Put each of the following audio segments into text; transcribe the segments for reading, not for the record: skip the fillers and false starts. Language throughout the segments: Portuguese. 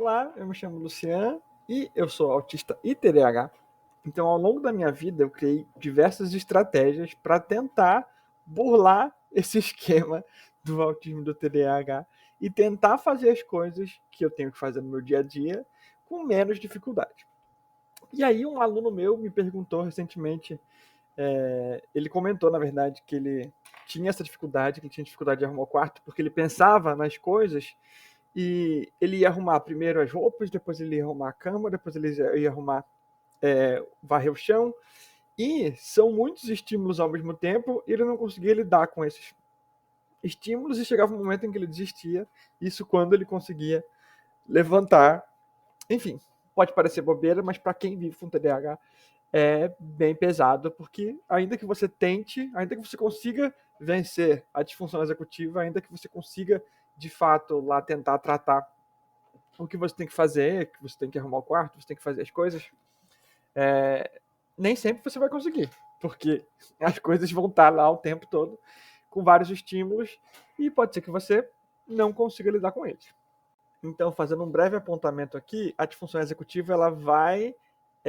Olá, eu me chamo Lucian e eu sou autista e TDAH. Então, ao longo da minha vida, eu criei diversas estratégias para tentar burlar esse esquema do autismo e do TDAH e tentar fazer as coisas que eu tenho que fazer no meu dia a dia com menos dificuldade. E aí, um aluno meu me perguntou recentemente, ele comentou, na verdade, que ele tinha essa dificuldade, que ele tinha dificuldade de arrumar o quarto, porque ele pensava nas coisas e ele ia arrumar primeiro as roupas, depois ele ia arrumar a cama, depois ele ia arrumar, varrer o chão. E são muitos estímulos ao mesmo tempo e ele não conseguia lidar com esses estímulos e chegava um momento em que ele desistia. Isso quando ele conseguia levantar. Enfim, pode parecer bobeira, mas para quem vive com TDAH é bem pesado, porque ainda que você tente, ainda que você consiga vencer a disfunção executiva, ainda que você consiga de fato lá tentar tratar o que você tem que fazer, que você tem que arrumar o quarto, você tem que fazer as coisas, nem sempre você vai conseguir, porque as coisas vão estar lá o tempo todo, com vários estímulos, e pode ser que você não consiga lidar com eles. Então, fazendo um breve apontamento aqui, a disfunção executiva ela vai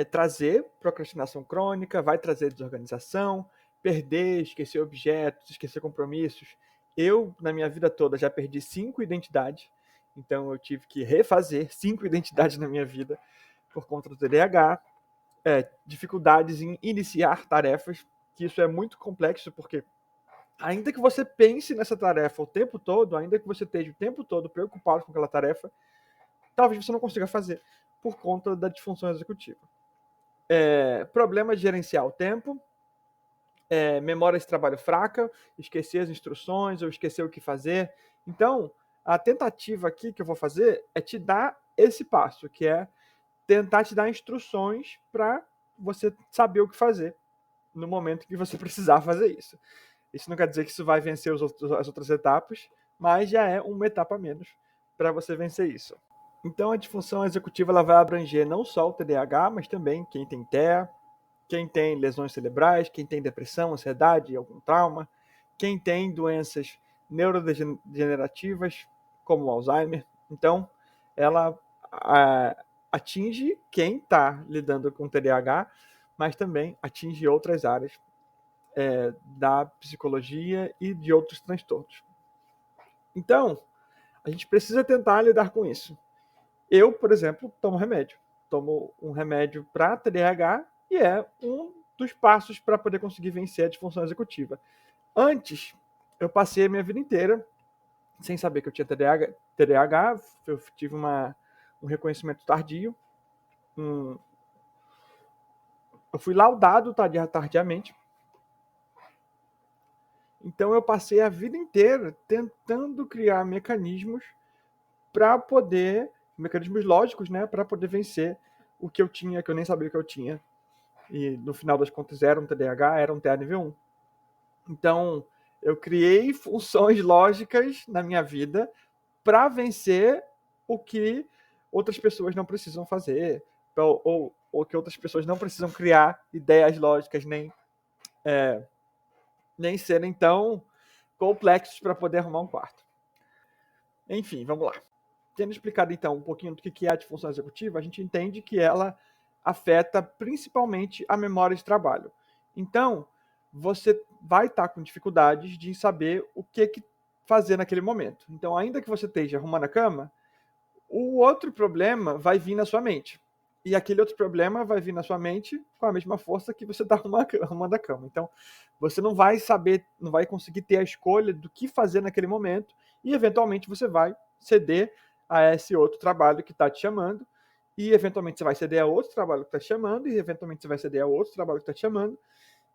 trazer procrastinação crônica, vai trazer desorganização, perder, esquecer objetos, esquecer compromissos. Eu, na minha vida toda, já perdi 5 identidades, então eu tive que refazer 5 identidades na minha vida por conta do TDAH, dificuldades em iniciar tarefas, que isso é muito complexo, porque ainda que você pense nessa tarefa o tempo todo, ainda que você esteja o tempo todo preocupado com aquela tarefa, talvez você não consiga fazer por conta da disfunção executiva. Problema de gerenciar o tempo, memória de trabalho fraca, esquecer as instruções ou esquecer o que fazer. Então, a tentativa aqui que eu vou fazer é te dar esse passo, que é tentar te dar instruções para você saber o que fazer no momento que você precisar fazer isso. Isso não quer dizer que isso vai vencer as outras etapas, mas já é uma etapa a menos para você vencer isso. Então, a disfunção executiva ela vai abranger não só o TDAH, mas também quem tem TEA, quem tem lesões cerebrais, quem tem depressão, ansiedade, algum trauma, quem tem doenças neurodegenerativas, como o Alzheimer. Então, ela atinge quem está lidando com TDAH, mas também atinge outras áreas da psicologia e de outros transtornos. Então, a gente precisa tentar lidar com isso. Eu, por exemplo, tomo remédio. Tomo um remédio para TDAH e é um dos passos para poder conseguir vencer a disfunção executiva. Antes, eu passei a minha vida inteira sem saber que eu tinha TDAH, eu tive um reconhecimento tardio, eu fui laudado tardiamente. Então eu passei a vida inteira tentando criar mecanismos mecanismos lógicos, né, para poder vencer o que eu tinha, que eu nem sabia que eu tinha. E no final das contas era um TDAH, era um TEA nível 1. Então, eu criei funções lógicas na minha vida para vencer o que outras pessoas não precisam fazer, ou que outras pessoas não precisam criar ideias lógicas, nem serem tão complexos para poder arrumar um quarto. Enfim, vamos lá. Tendo explicado então um pouquinho do que é a disfunção executiva, a gente entende que ela afeta principalmente a memória de trabalho. Então, você vai estar com dificuldades de saber o que fazer naquele momento. Então, ainda que você esteja arrumando a cama, o outro problema vai vir na sua mente. E aquele outro problema vai vir na sua mente com a mesma força que você está arrumando a cama. Então, você não vai saber, não vai conseguir ter a escolha do que fazer naquele momento e, eventualmente, você vai ceder a esse outro trabalho que está te chamando e, eventualmente, você vai ceder a outro trabalho que está te chamando e, eventualmente, você vai ceder a outro trabalho que está te chamando.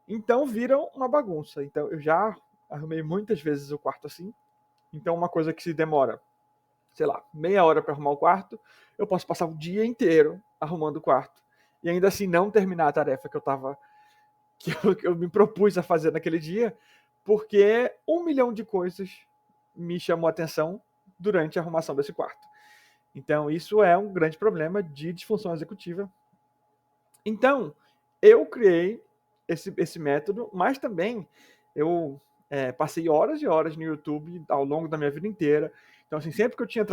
Então, vira uma bagunça. Então, eu já arrumei muitas vezes o quarto assim. Então, uma coisa que se demora sei lá, meia hora para arrumar o quarto, eu posso passar o dia inteiro arrumando o quarto e ainda assim não terminar a tarefa que eu me propus a fazer naquele dia, porque 1 milhão de coisas me chamou a atenção durante a arrumação desse quarto. Então, isso é um grande problema de disfunção executiva. Então, eu criei esse método, mas também eu passei horas e horas no YouTube ao longo da minha vida inteira, Então, assim, sempre que eu tinha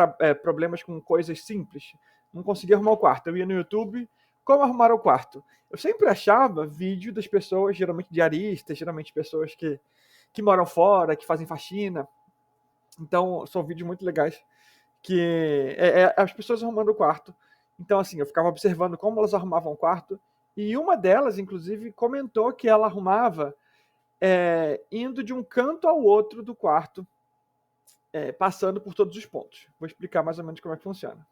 problemas com coisas simples, não conseguia arrumar o quarto, eu ia no YouTube, como arrumar o quarto? Eu sempre achava vídeo das pessoas, geralmente diaristas, geralmente pessoas que moram fora, que fazem faxina. Então, são vídeos muito legais, que as pessoas arrumando o quarto. Então, assim, eu ficava observando como elas arrumavam o quarto, e uma delas, inclusive, comentou que ela arrumava indo de um canto ao outro do quarto, passando por todos os pontos. Vou explicar mais ou menos como é que funciona.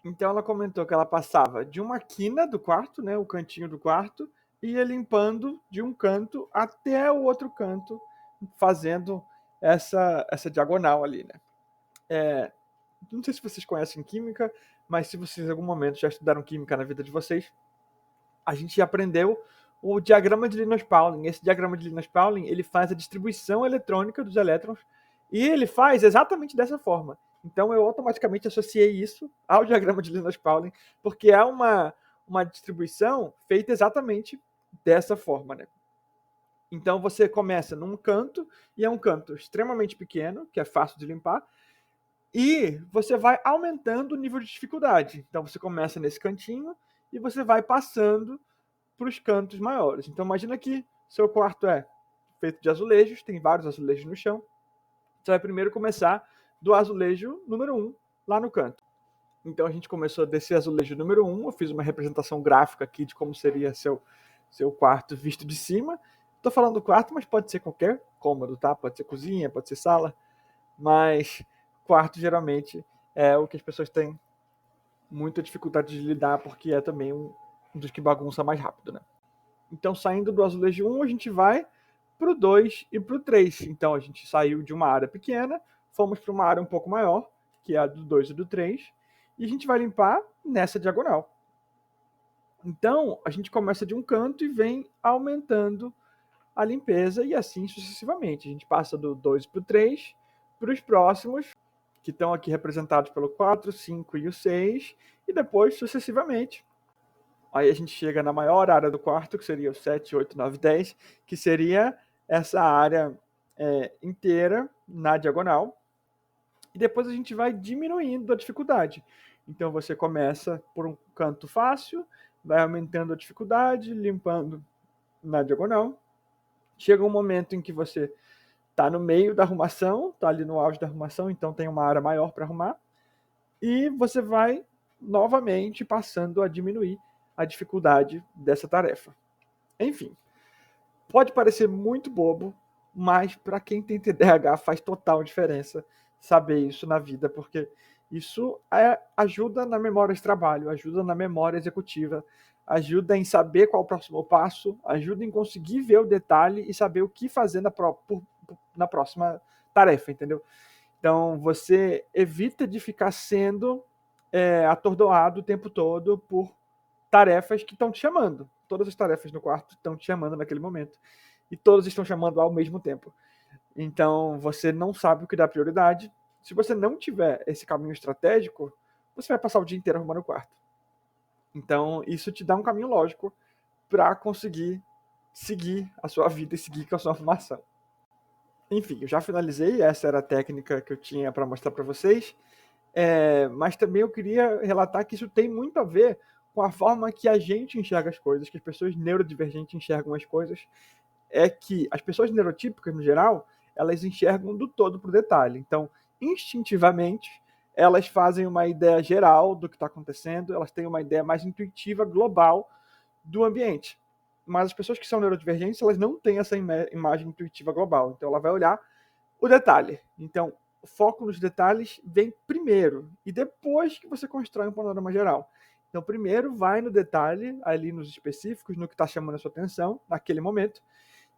Então ela comentou que ela passava de uma quina do quarto, né, o cantinho do quarto, e ia limpando de um canto até o outro canto, fazendo essa diagonal ali, né? Não sei se vocês conhecem química, mas se vocês em algum momento já estudaram química na vida de vocês, a gente aprendeu o diagrama de Linus-Pauling. Esse diagrama de Linus-Pauling, ele faz a distribuição eletrônica dos elétrons, e ele faz exatamente dessa forma. Então eu automaticamente associei isso ao diagrama de Linus-Pauling, porque é uma distribuição feita exatamente dessa forma, né? Então você começa num canto, e é um canto extremamente pequeno, que é fácil de limpar, e você vai aumentando o nível de dificuldade. Então você começa nesse cantinho e você vai passando para os cantos maiores. Então imagina que seu quarto é feito de azulejos, tem vários azulejos no chão. Você vai primeiro começar do azulejo número 1, lá no canto. Então a gente começou desse azulejo número 1, eu fiz uma representação gráfica aqui de como seria seu quarto visto de cima. Estou falando do quarto, mas pode ser qualquer cômodo, tá? Pode ser cozinha, pode ser sala, mas quarto geralmente é o que as pessoas têm muita dificuldade de lidar, porque é também um dos que bagunça mais rápido, né? Então, saindo do azulejo 1, a gente vai para o 2 e para o 3. Então, a gente saiu de uma área pequena, fomos para uma área um pouco maior, que é a do 2 e do 3, e a gente vai limpar nessa diagonal. Então, a gente começa de um canto e vem aumentando a limpeza, e assim sucessivamente. A gente passa do 2 para o 3, para os próximos, que estão aqui representados pelo 4, 5 e o 6, e depois sucessivamente. Aí a gente chega na maior área do quarto, que seria o 7, 8, 9, 10, que seria essa área inteira na diagonal. E depois a gente vai diminuindo a dificuldade. Então você começa por um canto fácil, vai aumentando a dificuldade, limpando na diagonal. Chega um momento em que você está no meio da arrumação, está ali no auge da arrumação, então tem uma área maior para arrumar. E você vai novamente passando a diminuir a dificuldade dessa tarefa. Enfim, pode parecer muito bobo, mas para quem tem TDAH faz total diferença saber isso na vida, porque isso ajuda na memória de trabalho, ajuda na memória executiva, ajuda em saber qual é o próximo passo, ajuda em conseguir ver o detalhe e saber o que fazer na próxima tarefa, entendeu? Então, você evita de ficar sendo atordoado o tempo todo por tarefas que estão te chamando. Todas as tarefas no quarto estão te chamando naquele momento. E todas estão chamando ao mesmo tempo. Então, você não sabe o que dá prioridade. Se você não tiver esse caminho estratégico, você vai passar o dia inteiro arrumando o quarto. Então, isso te dá um caminho lógico para conseguir seguir a sua vida e seguir com a sua arrumação. Enfim, eu já finalizei. Essa era a técnica que eu tinha para mostrar para vocês. Mas também eu queria relatar que isso tem muito a ver com a forma que a gente enxerga as coisas, que as pessoas neurodivergentes enxergam as coisas. É que as pessoas neurotípicas, no geral, elas enxergam do todo para o detalhe. Então, instintivamente, elas fazem uma ideia geral do que está acontecendo, elas têm uma ideia mais intuitiva, global do ambiente. Mas as pessoas que são neurodivergentes, elas não têm essa imagem intuitiva global. Então, ela vai olhar o detalhe. Então, o foco nos detalhes vem primeiro, e depois que você constrói um panorama geral. Então, primeiro vai no detalhe, ali nos específicos, no que está chamando a sua atenção, naquele momento,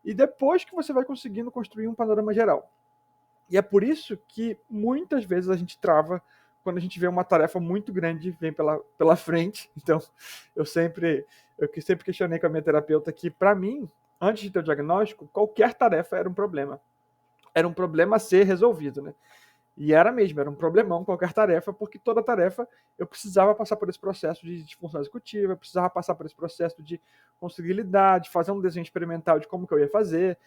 e depois que você vai conseguindo construir um panorama geral. E é por isso que muitas vezes a gente trava quando a gente vê uma tarefa muito grande vem pela frente. Então, eu sempre questionei com a minha terapeuta que, para mim, antes de ter o diagnóstico, qualquer tarefa era um problema. Era um problema a ser resolvido, né? E era mesmo, era um problemão qualquer tarefa, porque toda tarefa eu precisava passar por esse processo de disfunção executiva, eu precisava passar por esse processo de conseguir lidar, de fazer um desenho experimental de como que eu ia fazer,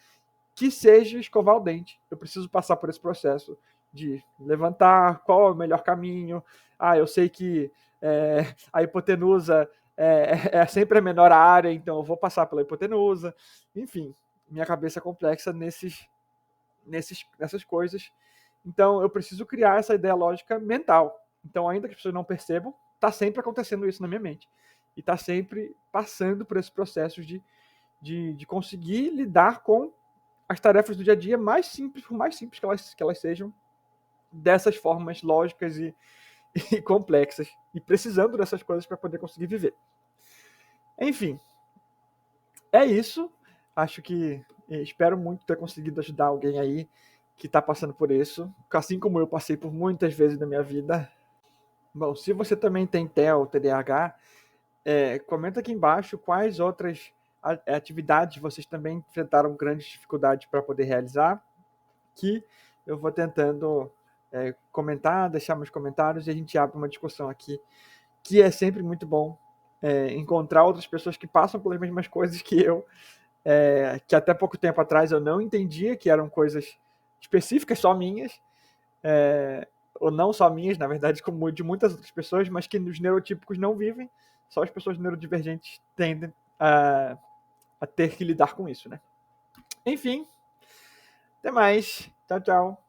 que seja escovar o dente. Eu preciso passar por esse processo de levantar, qual é o melhor caminho. Eu sei que a hipotenusa é sempre a menor área, então eu vou passar pela hipotenusa. Enfim, minha cabeça é complexa nessas coisas. Então eu preciso criar essa ideia lógica mental. Então, ainda que as pessoas não percebam, está sempre acontecendo isso na minha mente. E está sempre passando por esses processos de conseguir lidar com as tarefas do dia a dia mais simples, por mais simples que elas sejam, dessas formas lógicas e complexas, e precisando dessas coisas para poder conseguir viver. Enfim, é isso. Acho que espero muito ter conseguido ajudar alguém aí que está passando por isso, assim como eu passei por muitas vezes na minha vida. Bom, se você também tem TEA ou TDAH, comenta aqui embaixo quais outras atividades vocês também enfrentaram grandes dificuldades para poder realizar, que eu vou tentando comentar, deixar meus comentários e a gente abre uma discussão aqui, que é sempre muito bom encontrar outras pessoas que passam pelas mesmas coisas que eu, que até pouco tempo atrás eu não entendia que eram coisas específicas só minhas, ou não só minhas, na verdade, como de muitas outras pessoas, mas que os neurotípicos não vivem, só as pessoas neurodivergentes tendem a ter que lidar com isso, né? Enfim, até mais. Tchau, tchau.